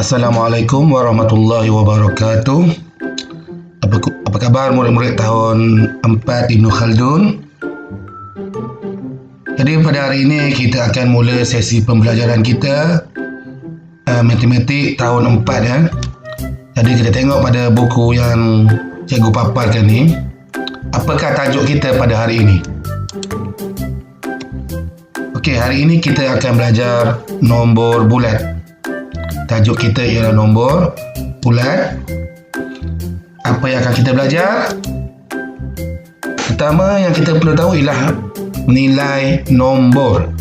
Assalamualaikum warahmatullahi wabarakatuh. Apa khabar murid-murid tahun 4 Ibnu Khaldun? Jadi pada hari ini kita akan mula sesi pembelajaran kita matematik tahun 4 ya. Jadi kita tengok pada buku yang cikgu paparkan ni. Apakah tajuk kita pada hari ini? Okey, hari ini kita akan belajar nombor bulat. Tajuk kita ialah nombor bulat. Apa yang akan kita belajar? Pertama yang kita perlu tahu ialah nilai nombor.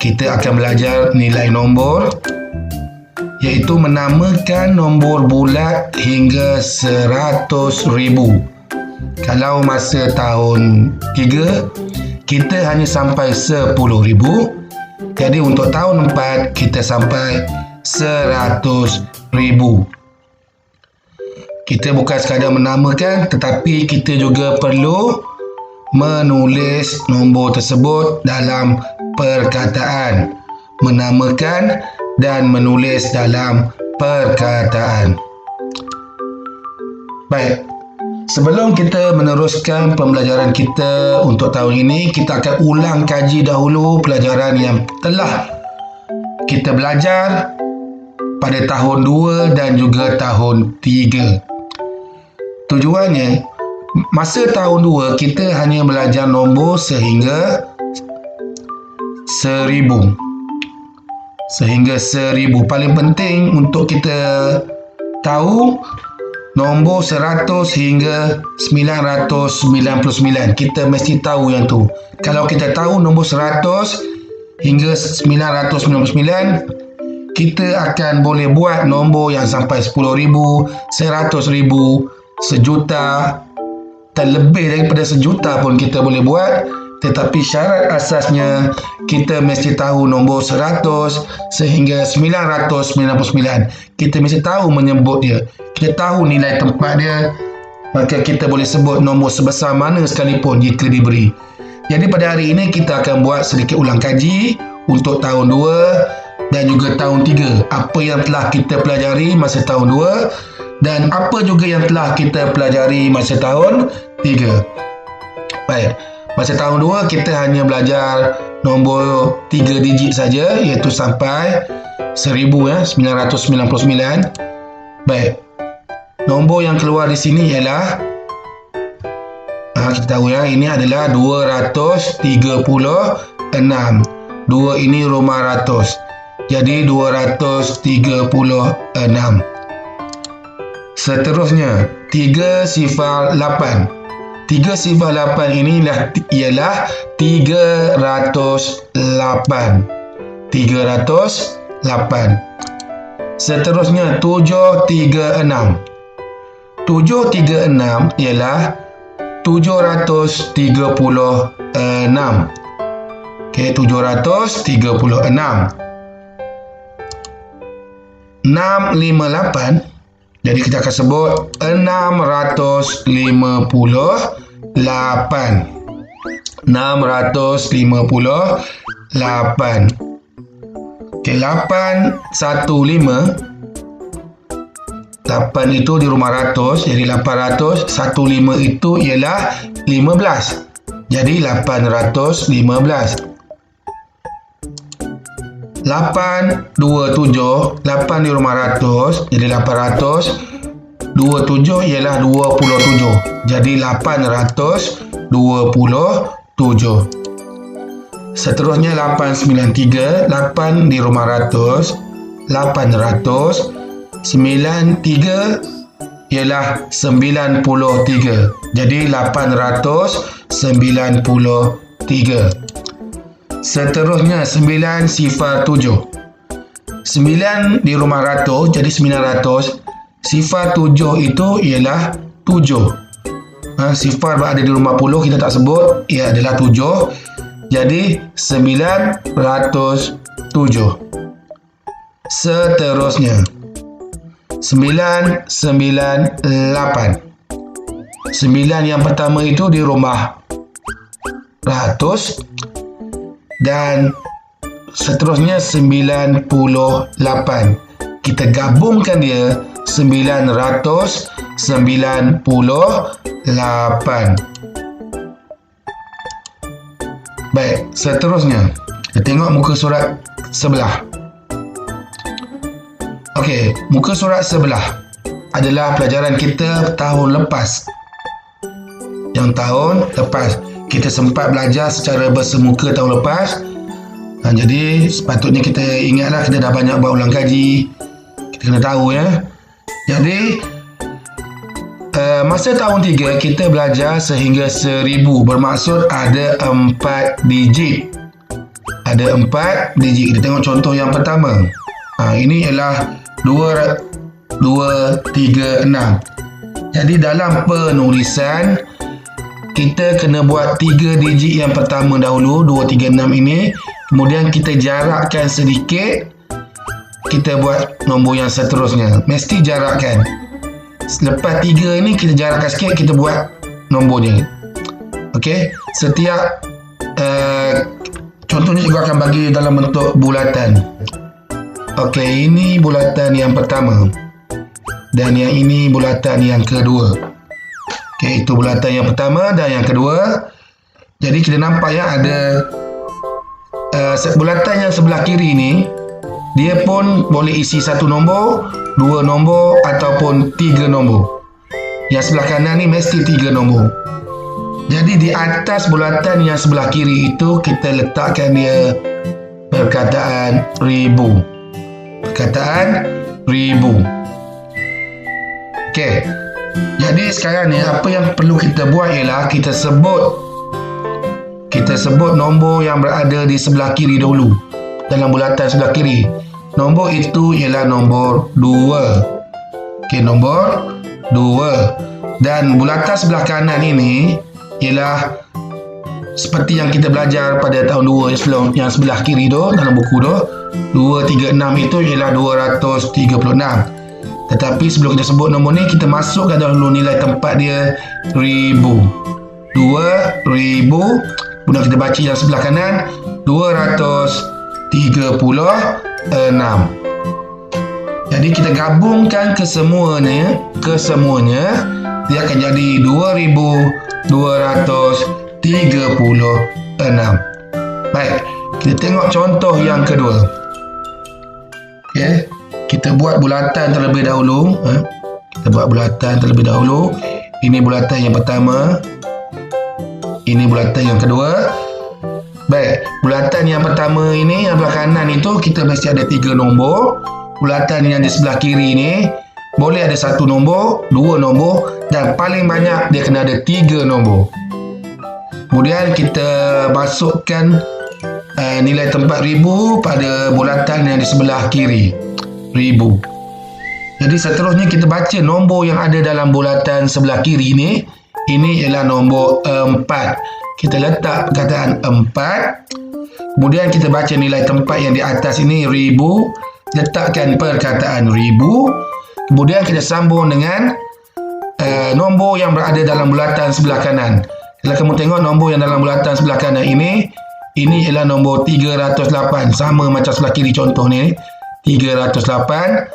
Kita akan belajar nilai nombor, iaitu menamakan nombor bulat hingga 100,000. Kalau masa tahun 3 kita hanya sampai 10,000. Jadi untuk tahun 4 kita sampai 100,000. Kita bukan sekadar menamakan, tetapi kita juga perlu menulis nombor tersebut dalam perkataan. Menamakan dan menulis dalam perkataan. Baik, sebelum kita meneruskan pembelajaran kita untuk tahun ini, kita akan ulang kaji dahulu pelajaran yang telah kita belajar pada tahun 2 dan juga tahun 3. Tujuannya, masa tahun 2 kita hanya belajar nombor sehingga 1,000. Sehingga 1,000. Paling penting untuk kita tahu nombor 100 hingga 999. Kita mesti tahu yang tu. Kalau kita tahu nombor 100 hingga 999, kita akan boleh buat nombor yang sampai 10,000, 100,000, sejuta, dan lebih daripada sejuta pun kita boleh buat. Tetapi syarat asasnya kita mesti tahu nombor 100 sehingga 999. Kita mesti tahu menyebut dia. Kita tahu nilai tempat dia, maka kita boleh sebut nombor sebesar mana sekalipun jika diberi. Jadi pada hari ini kita akan buat sedikit ulang kaji untuk tahun 2 dan juga tahun 3. Apa yang telah kita pelajari masa tahun 2 dan apa juga yang telah kita pelajari masa tahun 3. Baik, masa tahun 2 kita hanya belajar nombor 3 digit saja, iaitu sampai 1,000 ya, 999. Baik, nombor yang keluar di sini ialah kita tahu ya, ini adalah 236. 2 ini rumah ratus. Jadi 236. Seterusnya 308. 308 ini ialah 308. 308. Seterusnya 736. 736 ialah 736. Okey, 736. 658. Jadi kita akan sebut 658. 658. Okey, 815. 8 itu di rumah ratus, jadi 800. 15 itu ialah 15. Jadi 815. 827. 8 di rumah ratus, jadi 800. 27 ialah 27. Jadi 827. Seterusnya 893. 8 di rumah ratus, 800. 93 ialah 93. Jadi 893. Seterusnya 907. 9 di rumah ratus, jadi 900. Sifar 7 itu ialah 7. Sifar berada di rumah puluh, kita tak sebut, ia adalah 7. Jadi 907. Seterusnya 998. 9 yang pertama itu di rumah ratus. Dan seterusnya 98. kita gabungkan dia 998. Baik, seterusnya kita tengok muka surat sebelah. Okey, muka surat sebelah adalah pelajaran kita tahun lepas. Yang tahun lepas kita sempat belajar secara bersemuka tahun lepas. Jadi sepatutnya kita ingatlah, kita dah banyak buat ulang kaji. Kita kena tahu ya. Jadi masa tahun 3 kita belajar sehingga 1000, bermaksud ada 4 digit. Ada 4 digit. Kita tengok contoh yang pertama. Ini ialah 2, 3, 6. Jadi dalam penulisan kita kena buat 3 digit yang pertama dahulu, 2, 3, 6 ini. Kemudian kita jarakkan sedikit. Kita buat nombor yang seterusnya. Mesti jarakkan. Selepas 3 ini kita jarakkan sikit, kita buat nombornya. Okey, setiap contohnya juga akan bagi dalam bentuk bulatan. Okey, ini bulatan yang pertama dan yang ini bulatan yang kedua. Okey, itu bulatan yang pertama dan yang kedua. Jadi kita nampak ya, ada bulatan yang sebelah kiri ni, dia pun boleh isi 1 nombor, 2 nombor ataupun 3 nombor. Yang sebelah kanan ni mesti 3 nombor. Jadi di atas bulatan yang sebelah kiri itu kita letakkan dia perkataan ribu. Perkataan ribu. Okey. Jadi sekarang ni apa yang perlu kita buat ialah kita sebut nombor yang berada di sebelah kiri dahulu. Dalam bulatan sebelah kiri. Nombor itu ialah nombor 2. Okey, nombor 2. Dan bulatan sebelah kanan ini ialah seperti yang kita belajar pada tahun 2 yang sebelah kiri tu, dalam buku tu. 236 itu ialah 236. Tetapi sebelum kita sebut nombor ni, kita masukkan dahulu nilai tempat dia 1000. 2000. Kemudian kita baca yang sebelah kanan 236. Jadi kita gabungkan kesemuanya, dia akan jadi 2236. Baik, kita tengok contoh yang kedua. Okey, kita buat bulatan terlebih dahulu. Ini bulatan yang pertama. Ini bulatan yang kedua. Baik, bulatan yang pertama ini, yang belah kanan itu kita mesti ada 3 nombor. Bulatan yang di sebelah kiri ini boleh ada 1 nombor, 2 nombor dan paling banyak dia kena ada 3 nombor. Kemudian kita masukkan nilai tempat 1000 pada bulatan yang di sebelah kiri. 1000. Jadi seterusnya kita baca nombor yang ada dalam bulatan sebelah kiri ini. Ini ialah nombor 4. Kita letak perkataan 4. Kemudian kita baca nilai tempat yang di atas ini 1000. Letakkan perkataan 1000. Kemudian kita sambung dengan nombor yang berada dalam bulatan sebelah kanan. Kalau kamu tengok nombor yang dalam bulatan sebelah kanan ini ialah nombor 308. Sama macam sebelah kiri contoh ni. 308.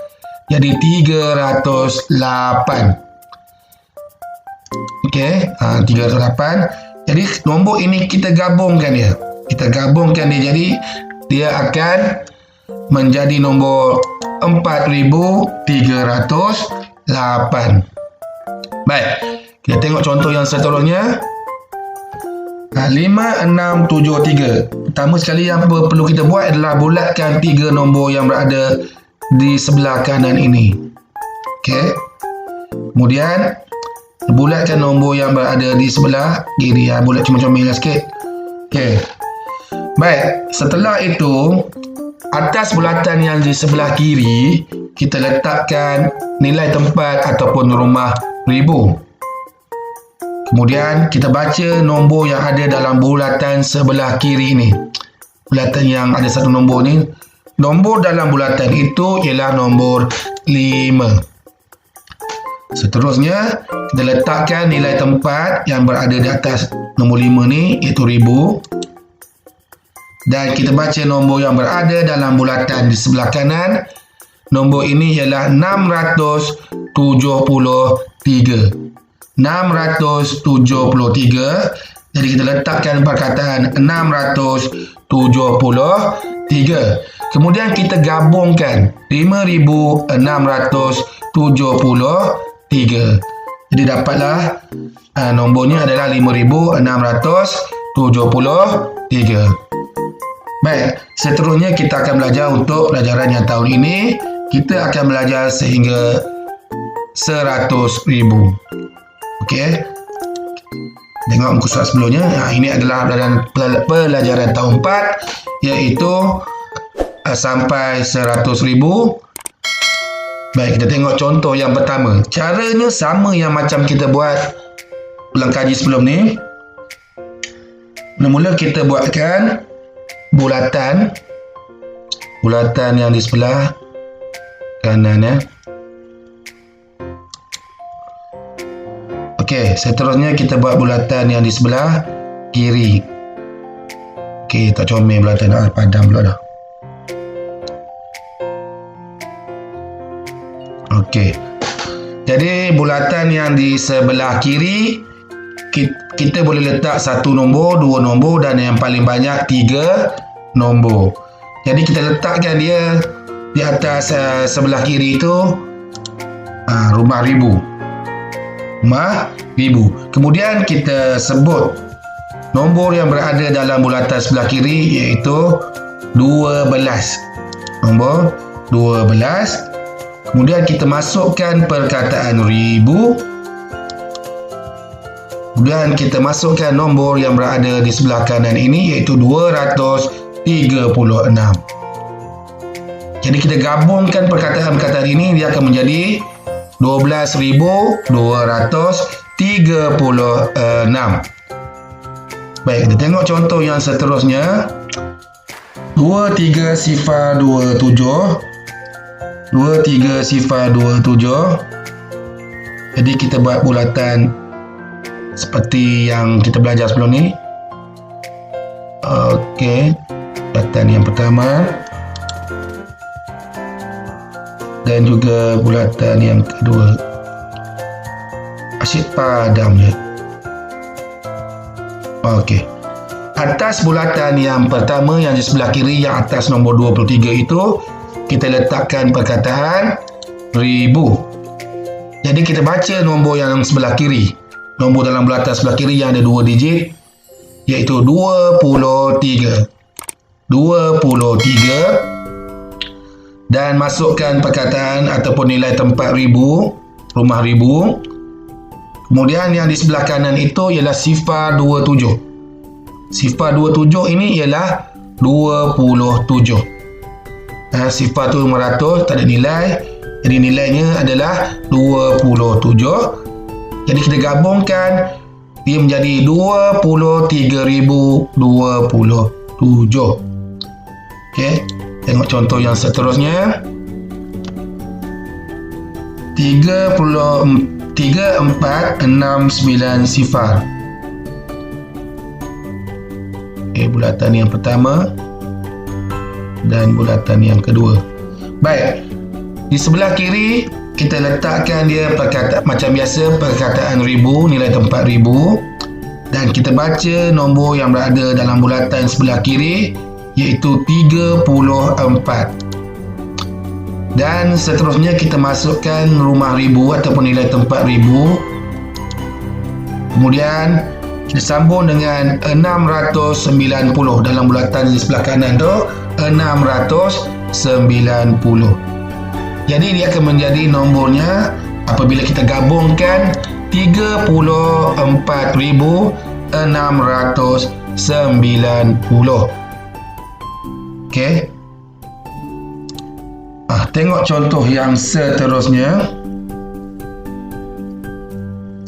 Jadi 308. Okey, 308. Jadi nombor ini kita gabungkan dia. Jadi dia akan menjadi nombor 4308. Baik, kita tengok contoh yang seterusnya. 5673. Pertama sekali yang perlu kita buat adalah bulatkan 3 nombor yang berada di sebelah kanan ini. Okey. Kemudian bulatkan nombor yang berada di sebelah kiri. Bulat comel-comel sikit. Okey. Baik, setelah itu atas bulatan yang di sebelah kiri kita letakkan nilai tempat ataupun rumah 1000. Kemudian kita baca nombor yang ada dalam bulatan sebelah kiri ini. Bulatan yang ada 1 nombor ni. Nombor dalam bulatan itu ialah nombor 5. Seterusnya kita letakkan nilai tempat yang berada di atas nombor 5 ni, iaitu 1000. Dan kita baca nombor yang berada dalam bulatan di sebelah kanan. nombor ini ialah 673. 673. Jadi kita letakkan perkataan 673. Kemudian kita gabungkan 5,673. Jadi dapatlah nombornya adalah 5,673. Baik, seterusnya kita akan belajar untuk pelajaran yang tahun ini. Kita akan belajar sehingga 100,000. Okey. Tengok muka surat sebelumnya. Ini adalah pelajaran tahun 4, iaitu sampai 100,000. Baik, kita tengok contoh yang pertama. Caranya sama yang macam kita buat ulang kaji sebelum ni. Mula-mula kita buatkan bulatan yang di sebelah kanan. Okey, seterusnya kita buat bulatan yang di sebelah kiri. Okey, tak comel bulatan padam pula dah. Okey. Jadi bulatan yang di sebelah kiri kita boleh letak 1 nombor, 2 nombor dan yang paling banyak 3 nombor. Jadi kita letakkan dia di atas sebelah kiri itu rumah ribu. Kemudian kita sebut nombor yang berada dalam bulatan sebelah kiri, iaitu 12. Nombor 12. Kemudian kita masukkan perkataan ribu. Kemudian kita masukkan nombor yang berada di sebelah kanan ini, iaitu 236. Jadi kita gabungkan perkataan-perkataan ini, dia akan menjadi 12,236. Baik, kita tengok contoh yang seterusnya. 23,027. 23,027. Jadi kita buat bulatan seperti yang kita belajar sebelum ni. Okey, bulatan yang pertama dan juga bulatan yang kedua. Asyik padam je. Okey. Atas bulatan yang pertama yang di sebelah kiri, yang atas nombor 23 itu, kita letakkan perkataan ribu. Jadi kita baca nombor yang sebelah kiri. Nombor dalam bulatan sebelah kiri yang ada 2 digit, iaitu 23. 23. Dan masukkan perkataan ataupun nilai tempat ribu, rumah ribu. Kemudian yang di sebelah kanan itu ialah sifar 27. Sifar 27 ini ialah 27. Sifar tu 500, tak ada nilai. Jadi nilainya adalah 27. Jadi kita gabungkan, dia menjadi 23,027. Okey, tengok contoh yang seterusnya. 3,469 sifar. Okey, bulatan yang pertama dan bulatan yang kedua. Baik, di sebelah kiri kita letakkan dia perkataan macam biasa, perkataan ribu, nilai tempat ribu, dan kita baca nombor yang berada dalam bulatan sebelah kiri, iaitu 34. Dan seterusnya kita masukkan rumah ribu ataupun nilai tempat ribu. Kemudian kita sambung dengan 690 dalam bulatan di sebelah kanan tu, 690. Jadi dia akan menjadi nombornya apabila kita gabungkan 34,690. Okey. Tengok contoh yang seterusnya.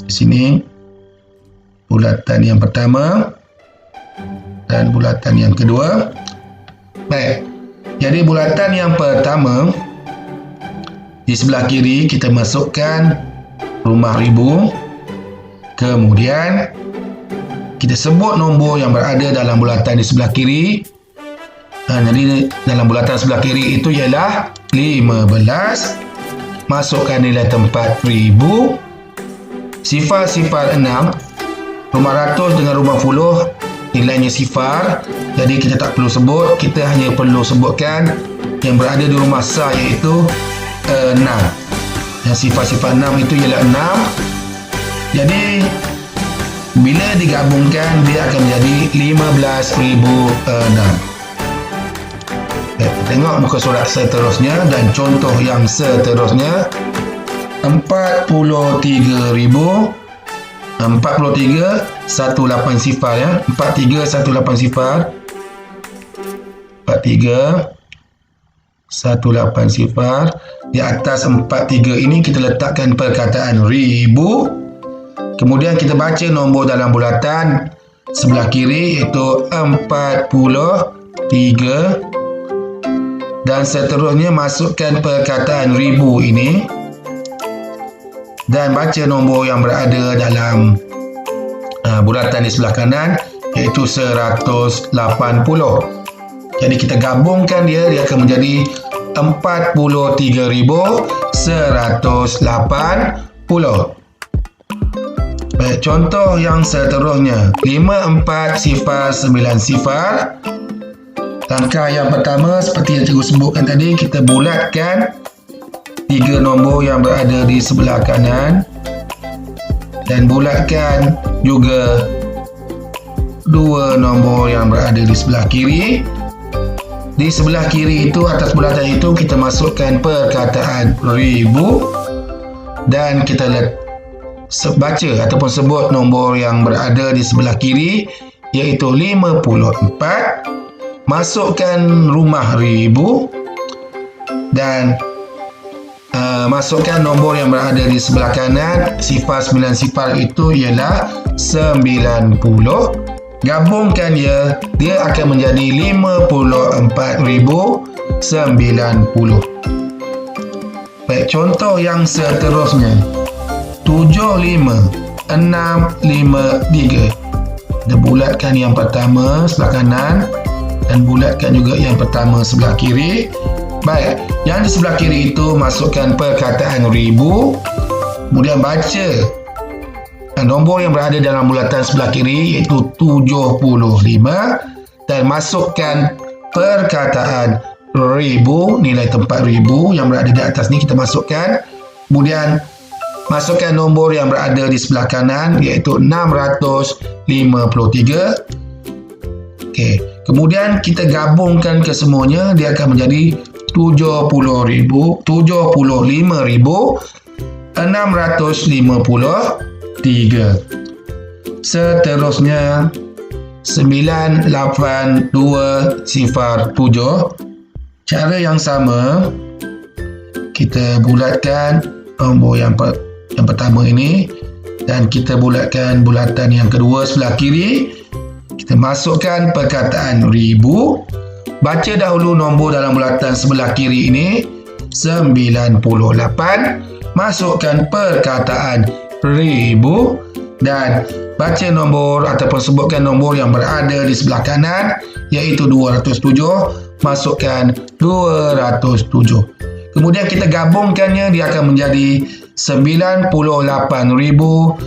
Di sini bulatan yang pertama dan bulatan yang kedua. Baik. Jadi bulatan yang pertama, di sebelah kiri kita masukkan rumah ribu. Kemudian kita sebut nombor yang berada dalam bulatan di sebelah kiri. Jadi dalam bulatan sebelah kiri itu ialah 15. Masukkan nilai tempat ribu. Sifar-sifar 6. Rumah ratus dengan rumah puluh nilainya sifar. Jadi kita tak perlu sebut. Kita hanya perlu sebutkan yang berada di rumah sah, iaitu 6. Yang sifar-sifar 6 itu ialah 6. Jadi bila digabungkan dia akan menjadi 15,006. Tengok muka surat seterusnya dan contoh yang seterusnya. 43,000. 43 18 sifar ya. 43 18 sifar. 43 18 sifar. Di atas 43 ini kita letakkan perkataan ribu. Kemudian kita baca nombor dalam bulatan sebelah kiri, iaitu 43, dan seterusnya masukkan perkataan ribu ini dan baca nombor yang berada dalam bulatan di sebelah kanan, iaitu 180. Jadi kita gabungkan dia akan menjadi 43,180. Baik, contoh yang seterusnya. 54 sifar 9 sifar. Langkah yang pertama, seperti yang cikgu sebutkan tadi, kita bulatkan 3 nombor yang berada di sebelah kanan dan bulatkan juga 2 nombor yang berada di sebelah kiri. Di sebelah kiri itu, atas bulatan itu, kita masukkan perkataan ribu dan kita baca ataupun sebut nombor yang berada di sebelah kiri, iaitu 54. Masukkan rumah ribu dan masukkan nombor yang berada di sebelah kanan, sifar 9 sifar itu ialah 90. Gabungkan dia akan menjadi 54,090. Baik, contoh yang seterusnya. 75,653. Kita bulatkan yang pertama sebelah kanan dan bulatkan juga yang pertama sebelah kiri. Baik, yang di sebelah kiri itu masukkan perkataan ribu, kemudian baca nombor yang berada dalam bulatan sebelah kiri, iaitu 75, dan masukkan perkataan ribu, nilai tempat ribu yang berada di atas ni kita masukkan. Kemudian masukkan nombor yang berada di sebelah kanan, iaitu 653. Okey, kemudian kita gabungkan kesemuanya, dia akan menjadi 75,653. Seterusnya 98207. Cara yang sama, kita bulatkan nombor yang pertama ini dan kita bulatkan bulatan yang kedua sebelah kiri. Kita masukkan perkataan ribu. Baca dahulu nombor dalam bulatan sebelah kiri ini, 98. Masukkan perkataan ribu dan baca nombor ataupun sebutkan nombor yang berada di sebelah kanan, iaitu 207. Masukkan 207. Kemudian kita gabungkannya, dia akan menjadi 98,207.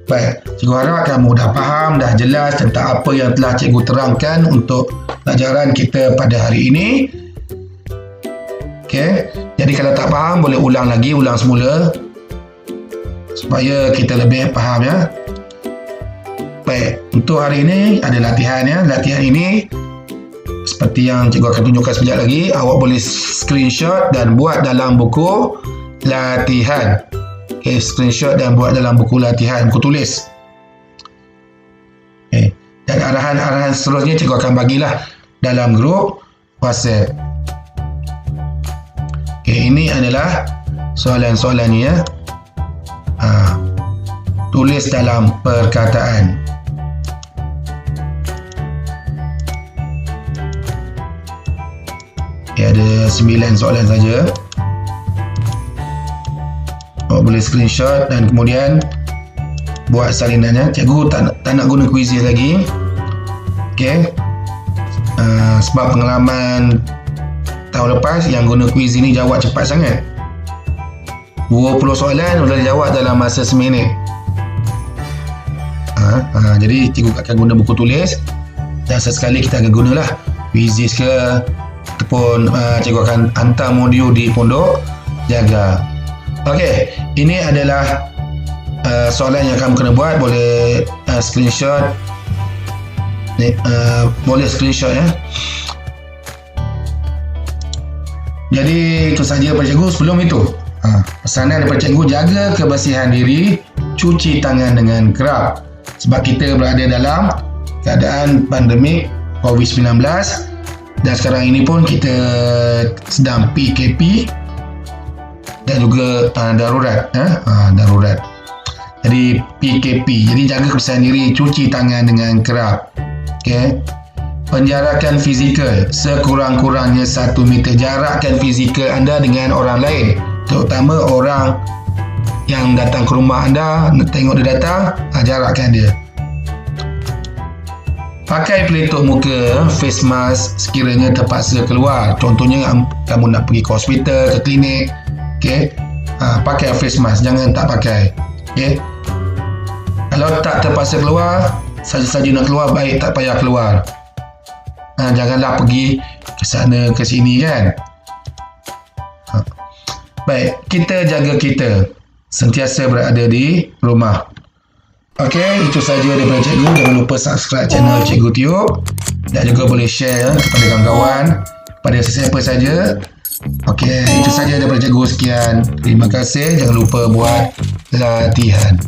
Baik, cikgu harap kamu dah faham, dah jelas tentang apa yang telah cikgu terangkan untuk pelajaran kita pada hari ini. Okey, jadi kalau tak faham boleh ulang lagi, ulang semula supaya kita lebih faham ya. Baik, untuk hari ini ada latihan ya. Latihan ini seperti yang cikgu akan tunjukkan sekejap lagi, awak boleh screenshot dan buat dalam buku latihan. Okay, screenshot dan buat dalam buku latihan, buku tulis. Okay. Dan arahan-arahan seterusnya cikgu akan bagilah dalam grup WhatsApp. Okay, ini adalah soalan-soalannya ya. Tulis dalam perkataan. Okay, ada 9 soalan saja. Boleh screenshot dan kemudian buat salinannya. Cikgu tak nak guna kuisis lagi. Okey. Sebab pengalaman tahun lepas yang guna kuiz ini jawab cepat sangat. 20 soalan boleh jawab dalam masa seminit. Jadi cikgu akan guna buku tulis dan sesekali kita akan gunalah Quizizz ke ataupun cikgu akan hantar modul di pondok jaga. Okey, ini adalah soalan yang kamu kena buat. Boleh screenshot, boleh screenshot ya. Jadi itu saja daripada cikgu. Sebelum itu pesanan daripada cikgu, jaga kebersihan diri, cuci tangan dengan kerap. Sebab kita berada dalam keadaan pandemik COVID-19 dan sekarang ini pun kita sedang PKP dan juga darurat. Darurat. Jadi PKP. Jadi jaga kebersihan diri, cuci tangan dengan kerap. Okey. Penjarakan fizikal sekurang-kurangnya 1 meter. Jarakkan fizikal anda dengan orang lain, terutama orang yang datang ke rumah anda. Tengok dia datang, jarakkan dia. Pakai pelitup muka, face mask sekiranya terpaksa keluar. Contohnya kamu nak pergi ke hospital, ke klinik, okay? Pakai face mask, jangan tak pakai, okay? Kalau tak terpaksa keluar, saja-saja nak keluar, baik tak payah keluar. Janganlah pergi ke sana ke sini kan. Baik, kita jaga kita sentiasa berada di rumah. Okey, itu saja daripada cikgu. Jangan lupa subscribe channel Cikgu Tiup dan juga boleh share kepada kawan-kawan, kepada sesiapa saja. Okey, itu saja daripada cikgu. Sekian, terima kasih. Jangan lupa buat latihan.